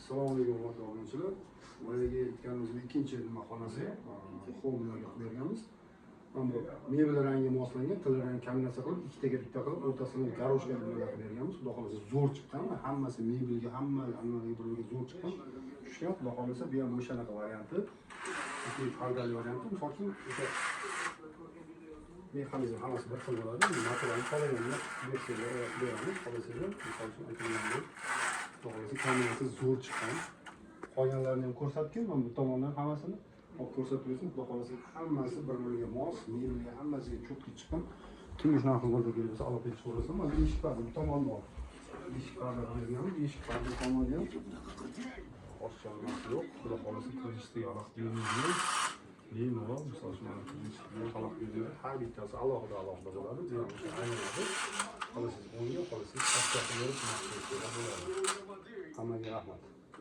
Assalomu alaykum hurmatli obunachilar. Boyagi aytganimiz ikkinchi nima xonasi, homelarga berganmiz. Mana bu mebel rangiga moslangan, til rangi kombinatsiya qilib, ikkitaga bitta qilib, o'rtasini garoshka bilan berganmiz. Xudo xolasa zo'r chiqqan, hammasi mebelga, hammaga birga zo'r chiqqan. Shu xudo xolasa bu ham o'shanaqa varianti. Ikki pardali varianti. Misol uchun o'sha mexanizm hammasi bir xil bo'ladi. Materialni qolaveradi. Versiyalar beramiz. Xolasizlar, misol uchun aytilgandek to'g'risi kamerasi zo'r chiqqan. Qolganlarini ham ko'rsatgan, mana bu tomondan hammasini olib ko'rsatib bersin. Xudo xolasa hammasi bir-biriga mos, mebelga hammasiga cho'tki chiqqan. Kim shunaqa xizmatga kelsa, olib ketish bo'lsa, mana eshik parda bu tomonda bor. Eshik parda berganmiz, eshik parda tomonga oshchormasi yo'q. Xudo xolasa kirishda aloq deymiz. Bemalol, misol uchun mana kirishda aloq deymiz. Har bittasi alohida bo'ladi. Bu ham aylanadi. Xolasiz o'ngga, xolasiz pastga berib, bo'ladi. Hammaga rahmat.